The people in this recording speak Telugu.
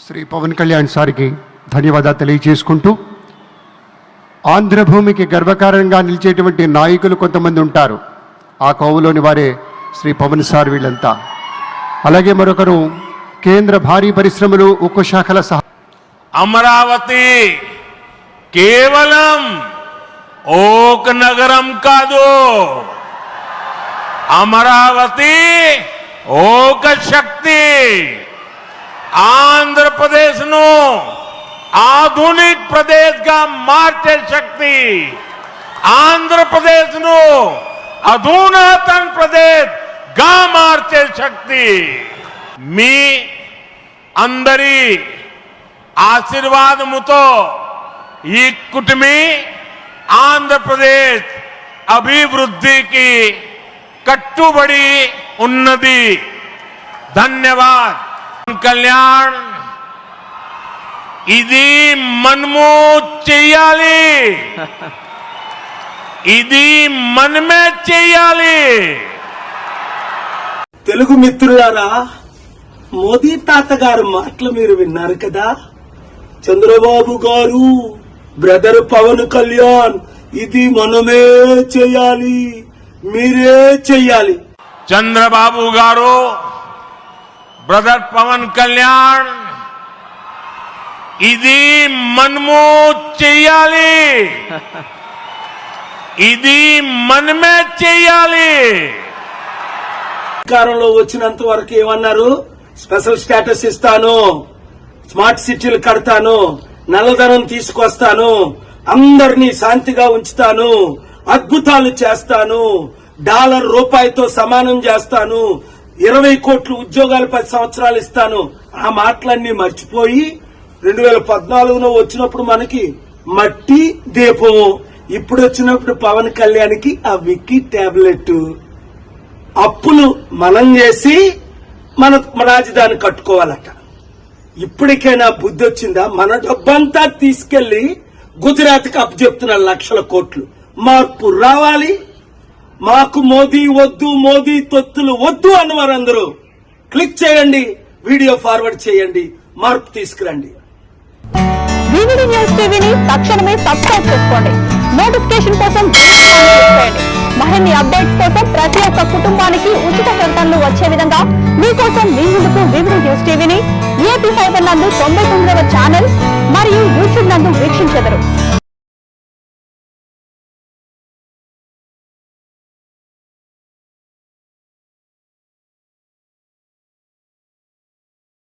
శ్రీ పవన్ కళ్యాణ్ సార్కి ధన్యవాదాలు తెలియజేసుకుంటూ, ఆంధ్రభూమికి గర్వకారణంగా నిలిచేటువంటి నాయకులు కొంతమంది ఉంటారు. ఆ కోవలోని వారే శ్రీ పవన్ సార్ వీళ్ళంతా. అలాగే మరొకరు కేంద్ర భారీ పరిశ్రమలు ఉక్కు శాఖల అమరావతి కేవలం ఓక నగరం కాదు, అమరావతి ఓక శక్తి. ఆంధ్రప్రదేశ్ ను ఆధునిक प्रदेश గా మార్చే శక్తి, ఆంధ్రప్రదేశ్ ను అధునాతన ప్రదేశ్ గా మార్చే శక్తి మీ అందరి ఆశీర్వాదముతో ఈ కుటుంబి ఆంధ్రప్రదేశ్ అభివృద్ధికి కట్టుబడి ఉన్నది. ధన్యవాద్. కళ్యాణ్ ఇది మనము చేయాలి, ఇది మనమే చేయాలి. తెలుగు మిత్రులారా, మోదీ తాత గారు మాటలు మీరు విన్నారు కదా. చంద్రబాబు గారు, బ్రదర్ పవన్ కళ్యాణ్, ఇది మనమే చేయాలి, మీరే చెయ్యాలి. చంద్రబాబు గారు, బ్రదర్ పవన్ కళ్యాణ్, ఇది మనము చెయ్యాలి, ఇది మనమే చెయ్యాలి. అధికారంలో వచ్చినంత వరకు ఏమన్నారు? స్పెషల్ స్టేటస్ ఇస్తాను, స్మార్ట్ సిటీలు కడతాను, నల్లధనం తీసుకొస్తాను, అందరినీ శాంతిగా ఉంచుతాను, అద్భుతాలు చేస్తాను, డాలర్ రూపాయితో సమానం చేస్తాను, 20 కోట్ల ఉద్యోగాలు 10 సంవత్సరాలు ఇస్తాను. ఆ మాటలన్నీ మర్చిపోయి 2014లో వచ్చినప్పుడు మనకి మట్టి దీపం, ఇప్పుడు వచ్చినప్పుడు పవన్ కళ్యాణ్కి ఆ విక్కీ టాబ్లెట్. అప్పులు మనం చేసి మన రాజధాని కట్టుకోవాలట. ఇప్పటికైనా బుద్ధి వచ్చిందా? మన డబ్బంతా తీసుకెళ్లి గుజరాత్కి అప్పచెప్తున్న లక్షల కోట్లు. మార్పు రావాలి. మాకు మోదీ వద్దు, మోదీ తొత్తులు వద్దు అన్నవారు అందరూ క్లిక్ చేయండి, వీడియో ఫార్వర్డ్ చేయండి, మార్పు తీసుకురండి. వివిడి న్యూస్ టీవీని తక్షణమే సబ్స్క్రైబ్ చేసుకోండి. నోటిఫికేషన్ కోసం బెల్ ఐకాన్ క్లిక్ చేయండి. మరిన్ని అప్డేట్స్ కోసం ప్రతి ఒక్క కుటుంబానికి ఉచిత ప్రకటనలు వచ్చే విధంగా మీకోసం మీ ముందుకు వివిడి న్యూస్ టీవీని ఏపీ ఫైబర్ నందు 99వ ఛానల్ మరియు యూట్యూబ్ నందు వీక్షించెదరు.